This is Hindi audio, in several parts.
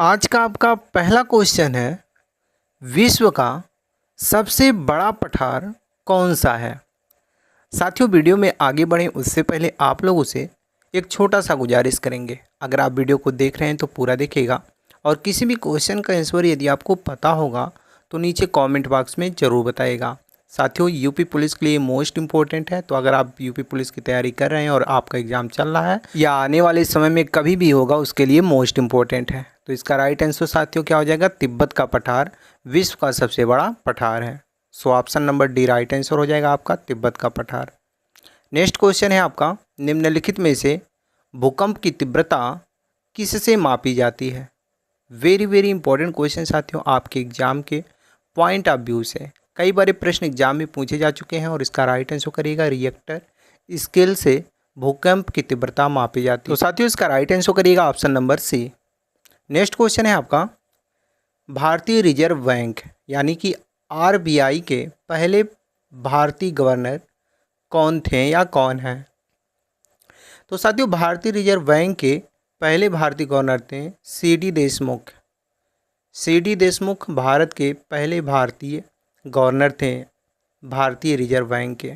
आज का आपका पहला क्वेश्चन है, विश्व का सबसे बड़ा पठार कौन सा है। साथियों, वीडियो में आगे बढ़ें उससे पहले आप लोगों से एक छोटा सा गुजारिश करेंगे। अगर आप वीडियो को देख रहे हैं तो पूरा देखिएगा और किसी भी क्वेश्चन का आंसर यदि आपको पता होगा तो नीचे कमेंट बॉक्स में ज़रूर बताइएगा। साथियों, यूपी पुलिस के लिए मोस्ट इम्पोर्टेंट है, तो अगर आप यूपी पुलिस की तैयारी कर रहे हैं और आपका एग्ज़ाम चल रहा है या आने वाले समय में कभी भी होगा, उसके लिए मोस्ट इम्पोर्टेंट है। तो इसका राइट आंसर साथियों क्या हो जाएगा? तिब्बत का पठार विश्व का सबसे बड़ा पठार है। So option number D right answer हो जाएगा आपका, तिब्बत का पठार। नेक्स्ट क्वेश्चन है आपका, निम्नलिखित में से भूकंप की तीव्रता किससे मापी जाती है। वेरी वेरी इंपॉर्टेंट क्वेश्चन साथियों, आपके एग्जाम के पॉइंट ऑफ व्यू से कई बार प्रश्न एग्जाम में पूछे जा चुके हैं और इसका राइट आंसर करिएगा, रिएक्टर स्केल से भूकंप की तीव्रता मापी जाती है। तो साथियों, इसका राइट आंसर करिएगा option number C. Next question है आपका, भारतीय रिजर्व बैंक यानी कि आरबीआई के पहले भारतीय गवर्नर कौन थे या कौन हैं। तो साथियों, भारतीय रिजर्व बैंक के पहले भारतीय गवर्नर थे सीडी देशमुख। सीडी देशमुख भारत के पहले भारतीय गवर्नर थे भारतीय रिजर्व बैंक के।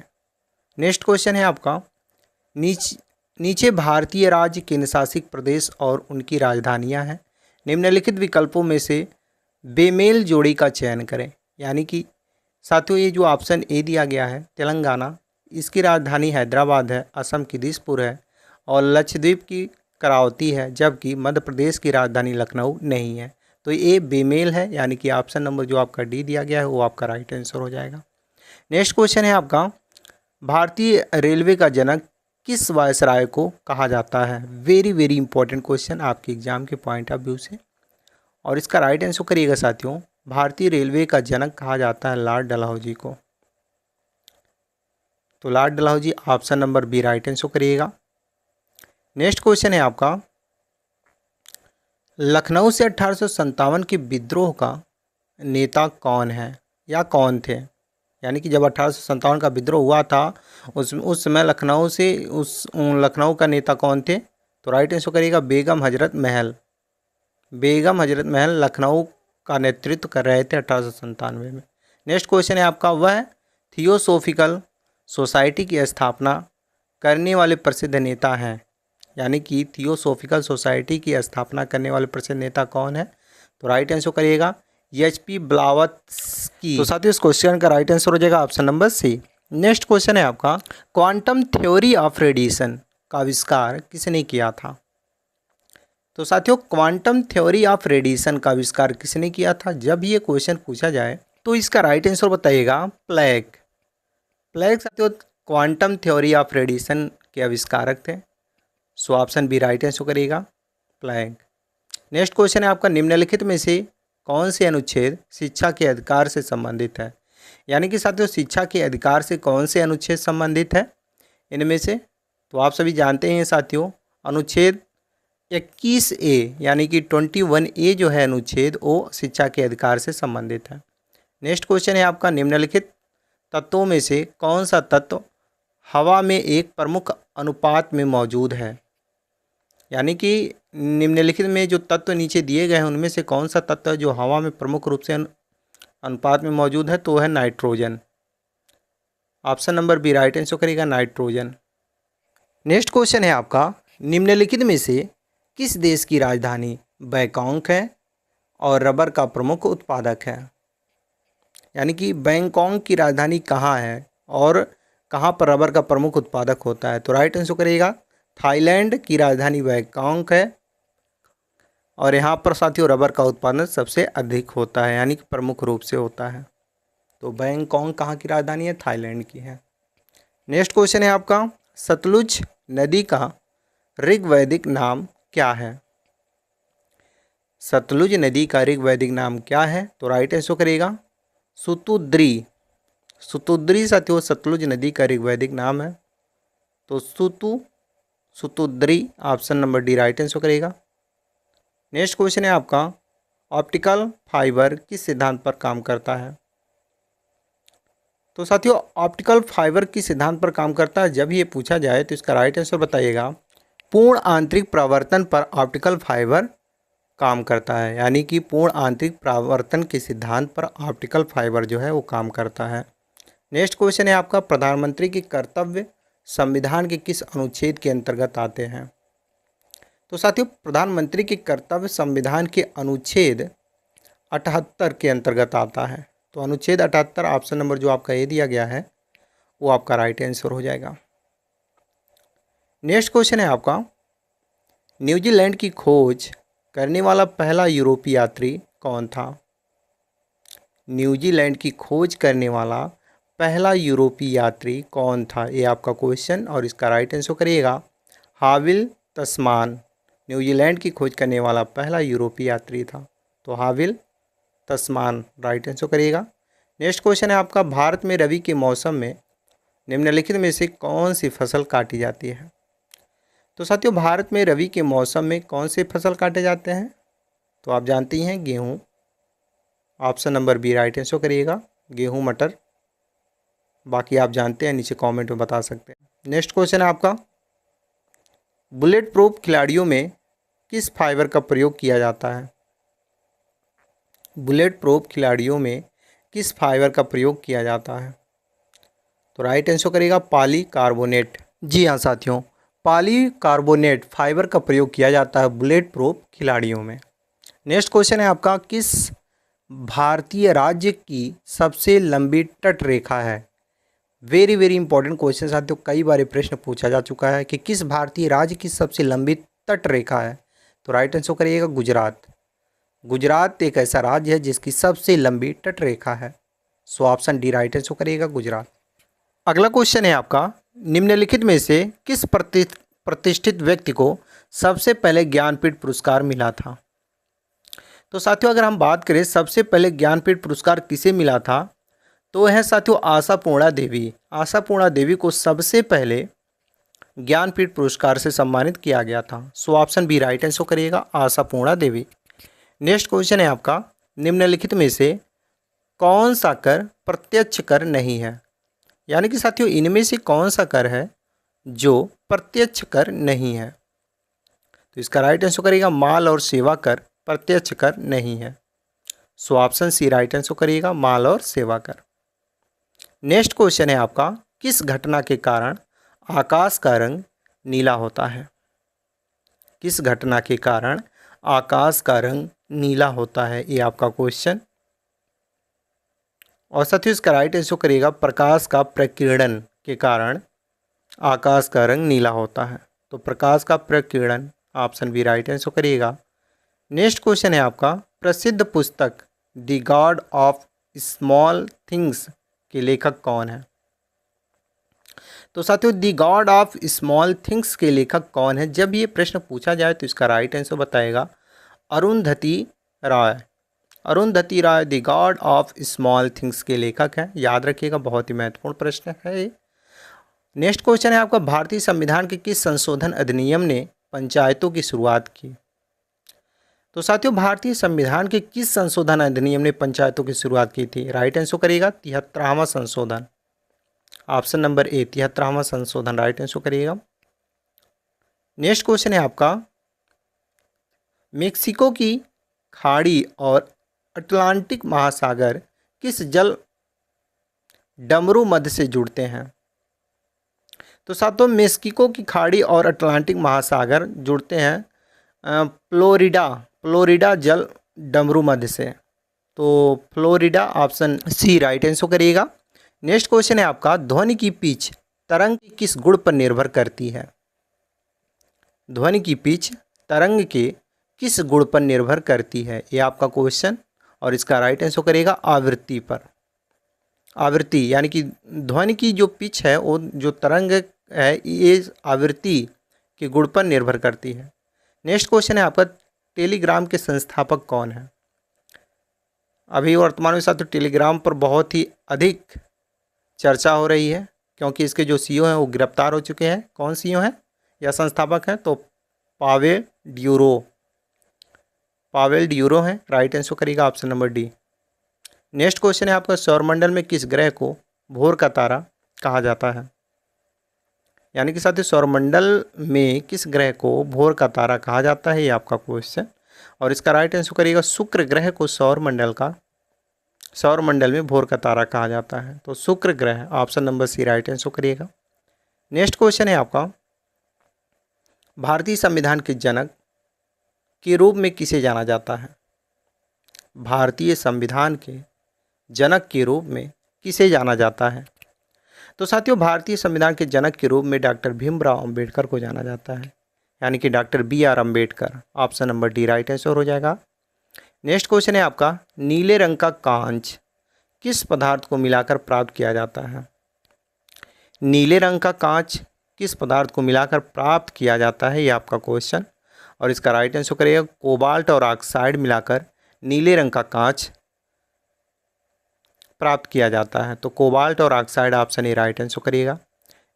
नेक्स्ट क्वेश्चन है आपका, नीचे भारतीय राज्य केंद्र शासित प्रदेश और उनकी राजधानियां हैं। निम्नलिखित विकल्पों में से बेमेल जोड़ी का चयन करें। यानी कि साथियों, ये जो ऑप्शन ए दिया गया है तेलंगाना, इसकी राजधानी हैदराबाद है, असम की दिसपुर है और लक्षद्वीप की करावती है, जबकि मध्य प्रदेश की राजधानी लखनऊ नहीं है। तो ये बेमेल है, यानी कि ऑप्शन नंबर जो आपका डी दिया गया है वो आपका राइट आंसर हो जाएगा। नेक्स्ट क्वेश्चन है आपका, भारतीय रेलवे का जनक किस वायसराय को कहा जाता है। वेरी वेरी इंपॉर्टेंट क्वेश्चन आपके एग्जाम के पॉइंट ऑफ व्यू से, और इसका राइट आंसर करिएगा साथियों, भारतीय रेलवे का जनक कहा जाता है लॉर्ड डलहौजी को। तो Lord Dalhousie option number B right answer करिएगा। नेक्स्ट क्वेश्चन है आपका, लखनऊ से 1857 के विद्रोह का नेता कौन है या कौन थे। यानी कि जब 1857 का विद्रोह हुआ था उस समय लखनऊ का नेता कौन थे। तो राइट आंसर करिएगा बेगम हजरत महल। बेगम हजरत महल लखनऊ का नेतृत्व कर रहे थे 1897 में। नेक्स्ट क्वेश्चन है आपका, वह थियोसॉफिकल सोसाइटी की स्थापना करने वाले प्रसिद्ध नेता हैं। यानी कि थियोसॉफिकल सोसाइटी की स्थापना करने वाले प्रसिद्ध नेता कौन है। तो राइट आंसर करिएगा एच.पी. ब्लावत्स्की। तो साथियों, इस क्वेश्चन का राइट आंसर हो जाएगा option number C. Next question है आपका, क्वांटम थ्योरी ऑफ रेडिएशन का आविष्कार किसने किया था। तो साथियों, क्वांटम थ्योरी ऑफ रेडिएशन का आविष्कार किसने किया था। जब ये क्वेश्चन पूछा जाए तो इसका राइट आंसर बताइएगा प्लैंक। प्लैंक साथियों क्वांटम थ्योरी ऑफ रेडिएशन के आविष्कारक थे। So option B right answer करिएगा प्लैंक। नेक्स्ट क्वेश्चन है आपका, निम्नलिखित में से कौन से अनुच्छेद शिक्षा के अधिकार से संबंधित है। यानी कि साथियों, शिक्षा के अधिकार से कौन से अनुच्छेद संबंधित है इनमें से। तो आप सभी जानते हैं साथियों, अनुच्छेद 21A यानी कि 21A जो है अनुच्छेद, वो शिक्षा के अधिकार से संबंधित है। नेक्स्ट क्वेश्चन है आपका, निम्नलिखित तत्वों में से कौन सा तत्व हवा में एक प्रमुख अनुपात में मौजूद है। यानी कि निम्नलिखित में जो तत्व नीचे दिए गए हैं उनमें से कौन सा तत्व है जो हवा में प्रमुख रूप से अनुपात में मौजूद है। तो वो है nitrogen. Option number B right answer करेगा नाइट्रोजन। नेक्स्ट क्वेश्चन है आपका, निम्नलिखित में से किस देश की राजधानी बैंकॉक है और रबर का प्रमुख उत्पादक है। यानी कि बैंकॉक की राजधानी कहाँ है और कहाँ पर रबर का प्रमुख उत्पादक होता है। तो राइट आंसर करिएगा थाईलैंड की राजधानी बैंकॉक है और यहाँ पर साथियों रबर का उत्पादन सबसे अधिक होता है, यानी कि प्रमुख रूप से होता है। तो बैंकॉक कहाँ की राजधानी है? थाईलैंड की है। नेक्स्ट क्वेश्चन है आपका, सतलुज नदी का ऋग्वैदिक नाम क्या है। सतलुज नदी का ऋग्वैदिक नाम क्या है। तो राइट आंसर करिएगा सुतुद्री। सुतुद्री साथियों सतलुज नदी का ऋग्वैदिक नाम है। तो Sutudri option number D right answer करेगा। नेक्स्ट क्वेश्चन है आपका, ऑप्टिकल फाइबर किस सिद्धांत पर काम करता है। तो साथियों ऑप्टिकल फाइबर किस सिद्धांत पर काम करता है जब ये पूछा जाए तो इसका राइट आंसर बताइएगा पूर्ण आंतरिक परावर्तन पर ऑप्टिकल फाइबर काम करता है, यानी कि पूर्ण आंतरिक परावर्तन के सिद्धांत पर ऑप्टिकल फाइबर जो है वो काम करता है। नेक्स्ट क्वेश्चन है आपका, प्रधानमंत्री के कर्तव्य संविधान के किस अनुच्छेद के अंतर्गत आते हैं? तो साथियों, प्रधानमंत्री के कर्तव्य संविधान के अनुच्छेद 78 के अंतर्गत आता है। तो अनुच्छेद 78 ऑप्शन नंबर जो आपका ए दिया गया है वो आपका राइट आंसर हो जाएगा। नेक्स्ट क्वेश्चन है आपका, न्यूजीलैंड की खोज करने वाला पहला यूरोपीय यात्री कौन था? न्यूजीलैंड की खोज करने वाला पहला यूरोपीय यात्री कौन था, ये आपका क्वेश्चन, और इसका राइट आंसर करिएगा हाविल तस्मान। न्यूजीलैंड की खोज करने वाला पहला यूरोपीय यात्री था, तो हाविल तस्मान राइट आंसर करिएगा। नेक्स्ट क्वेश्चन है आपका, भारत में रबी के मौसम में निम्नलिखित में से कौन सी फसल काटी जाती है? तो साथियों, भारत में रबी के मौसम में कौन से फसल काटे जाते हैं? तो आप जानती हैं गेहूँ, option number B right answer करिएगा, गेहूँ मटर। बाकी आप जानते हैं, नीचे कमेंट में बता सकते हैं। नेक्स्ट क्वेश्चन है आपका, बुलेट प्रूफ खिलाड़ियों में किस फाइबर का प्रयोग किया जाता है? बुलेट प्रूफ खिलाड़ियों में किस फाइबर का प्रयोग किया जाता है? तो राइट आंसर करेगा पॉलीकार्बोनेट। जी हाँ साथियों, पॉलीकार्बोनेट फाइबर का प्रयोग किया जाता है बुलेट प्रूफ खिलाड़ियों में। नेक्स्ट क्वेश्चन है आपका, किस भारतीय राज्य की सबसे लंबी तट रेखा है? वेरी वेरी इंपॉर्टेंट क्वेश्चन साथियों, कई बार ये प्रश्न पूछा जा चुका है कि किस भारतीय राज्य की सबसे लंबी तट रेखा है? तो राइट आंसर करिएगा गुजरात। गुजरात एक ऐसा राज्य है जिसकी सबसे लंबी तट रेखा है, so option D right answer करिएगा गुजरात। अगला क्वेश्चन है आपका, निम्नलिखित में से किस प्रतिष्ठित व्यक्ति को सबसे पहले ज्ञानपीठ पुरस्कार मिला था? तो साथियों, अगर हम बात करें सबसे पहले ज्ञानपीठ पुरस्कार किसे मिला था, तो है साथियों आशापूर्णा देवी। आशापूर्णा देवी को सबसे पहले ज्ञानपीठ पुरस्कार से सम्मानित किया गया था, so option B right answer करिएगा आशापूर्णा देवी। नेक्स्ट क्वेश्चन है आपका, निम्नलिखित में से कौन सा कर प्रत्यक्ष कर नहीं है? यानी कि साथियों, इनमें से कौन सा कर है जो प्रत्यक्ष कर नहीं है? तो इसका राइट आंसर करिएगा माल और सेवा कर प्रत्यक्ष कर नहीं है, so option C right answer करिएगा माल और सेवा कर। नेक्स्ट क्वेश्चन है आपका, किस घटना के कारण आकाश का रंग नीला होता है? किस घटना के कारण आकाश का रंग नीला होता है, ये आपका क्वेश्चन, और साथियों इसका राइट आंसर करिएगा प्रकाश का प्रकीर्णन के कारण आकाश का रंग नीला होता है, तो प्रकाश का प्रकीर्णन ऑप्शन बी राइट आंसर करिएगा। नेक्स्ट क्वेश्चन है आपका, प्रसिद्ध पुस्तक the God of small things के लेखक कौन है? तो साथियों, the God of small things के लेखक कौन है, जब ये प्रश्न पूछा जाए तो इसका राइट आंसर बताएगा Arundhati Roy. Arundhati Roy the God of small things के लेखक हैं, याद रखिएगा, बहुत ही महत्वपूर्ण प्रश्न है ये। नेक्स्ट क्वेश्चन है आपका, भारतीय संविधान के किस संशोधन अधिनियम ने पंचायतों की शुरुआत की? तो साथियों, भारतीय संविधान के किस संशोधन अधिनियम ने पंचायतों की शुरुआत की थी? राइट आंसर करिएगा 73वां संशोधन, ऑप्शन नंबर ए 73वां संशोधन राइट आंसर करिएगा। नेक्स्ट क्वेश्चन है आपका, मेक्सिको की खाड़ी और अटलांटिक महासागर किस जल डमरू मध्य से जुड़ते हैं? तो साथियों, मेक्सिको की खाड़ी और अटलांटिक महासागर जुड़ते हैं फ्लोरिडा जल डमरू मध्य से, तो Florida option C right answer करिएगा। नेक्स्ट क्वेश्चन है आपका, ध्वनि की पिच तरंग के किस गुण पर निर्भर करती है? ध्वनि की पिच तरंग के किस गुण पर निर्भर करती है, ये आपका क्वेश्चन, और इसका राइट आंसर करिएगा आवृत्ति पर। आवृत्ति यानी कि ध्वनि की जो पिच है, वो जो तरंग है, ये आवृत्ति के गुण पर निर्भर करती है। नेक्स्ट क्वेश्चन है आपका, टेलीग्राम के संस्थापक कौन है? अभी वर्तमान में साथियों टेलीग्राम पर बहुत ही अधिक चर्चा हो रही है, क्योंकि इसके जो सीईओ हैं वो गिरफ्तार हो चुके हैं। कौन सीईओ हैं या संस्थापक हैं? तो पावेल ड्यूरो हैं, राइट आंसर करिएगा option number D. Next question है आपका, सौरमंडल में किस ग्रह को भोर का तारा कहा जाता है? यानी कि साथियों सौरमंडल में किस ग्रह को भोर का तारा कहा जाता है, ये आपका क्वेश्चन, और इसका राइट आंसर करिएगा शुक्र ग्रह को सौर मंडल में भोर का तारा कहा जाता है। तो शुक्र ग्रह, option number C right answer करिएगा। नेक्स्ट क्वेश्चन है आपका, भारतीय संविधान के जनक के रूप में किसे जाना जाता है? भारतीय संविधान के जनक के रूप में किसे जाना जाता है? तो साथियों, भारतीय संविधान के जनक के रूप में डॉक्टर भीमराव अंबेडकर को जाना जाता है, यानी कि doctor BR Ambedkar. Option number D right answer हो जाएगा। नेक्स्ट क्वेश्चन है आपका, नीले रंग का कांच किस पदार्थ को मिलाकर प्राप्त किया जाता है? नीले रंग का कांच किस पदार्थ को मिलाकर प्राप्त किया जाता है, ये आपका क्वेश्चन। और इसका राइट आंसर करिएगा कोबाल्ट और ऑक्साइड मिलाकर नीले रंग का कांच प्राप्त किया जाता है। तो कोबाल्ट और oxide, option A right answer करिएगा।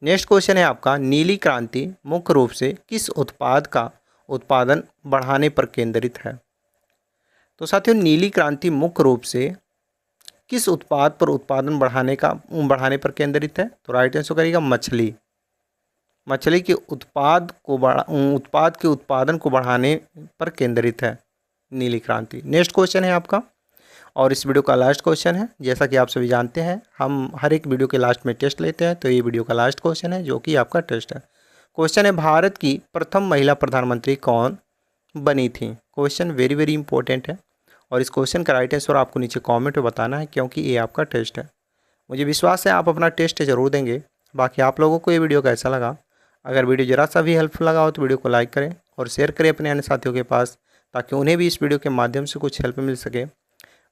नेक्स्ट क्वेश्चन है आपका, नीली क्रांति मुख्य रूप से किस उत्पाद का उत्पादन बढ़ाने पर केंद्रित है? तो साथियों, नीली क्रांति मुख्य रूप से किस उत्पाद पर उत्पादन बढ़ाने पर केंद्रित है? तो राइट आंसर करिएगा मछली के उत्पाद के उत्पादन को बढ़ाने पर केंद्रित है नीली क्रांति। नेक्स्ट क्वेश्चन है आपका, और इस वीडियो का लास्ट क्वेश्चन है। जैसा कि आप सभी जानते हैं, हम हर एक वीडियो के लास्ट में टेस्ट लेते हैं, तो ये वीडियो का लास्ट क्वेश्चन है जो कि आपका टेस्ट है। क्वेश्चन है, भारत की प्रथम महिला प्रधानमंत्री कौन बनी थी? क्वेश्चन वेरी वेरी इंपॉर्टेंट है, और इस क्वेश्चन का राइट आंसर आपको नीचे कमेंट में बताना है, क्योंकि ये आपका टेस्ट है। मुझे विश्वास है आप अपना टेस्ट ज़रूर देंगे। बाकी आप लोगों को ये वीडियो कैसा लगा? अगर वीडियो ज़रा सा भी हेल्पफुल लगा हो तो वीडियो को लाइक करें और शेयर करें अपने अन्य साथियों के पास, ताकि उन्हें भी इस वीडियो के माध्यम से कुछ हेल्प मिल सके।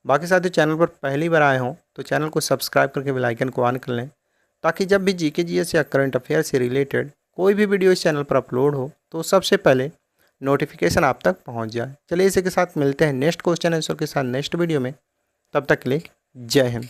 बाकी साथियों, चैनल पर पहली बार आए हों तो चैनल को सब्सक्राइब करके बेल आइकन को ऑन कर लें, ताकि जब भी GK GS या करंट अफेयर से रिलेटेड कोई भी वीडियो इस चैनल पर अपलोड हो तो सबसे पहले नोटिफिकेशन आप तक पहुंच जाए। चलिए, इसी के साथ मिलते हैं नेक्स्ट क्वेश्चन आंसर के साथ नेक्स्ट वीडियो में। तब तक के लिए जय हिंद।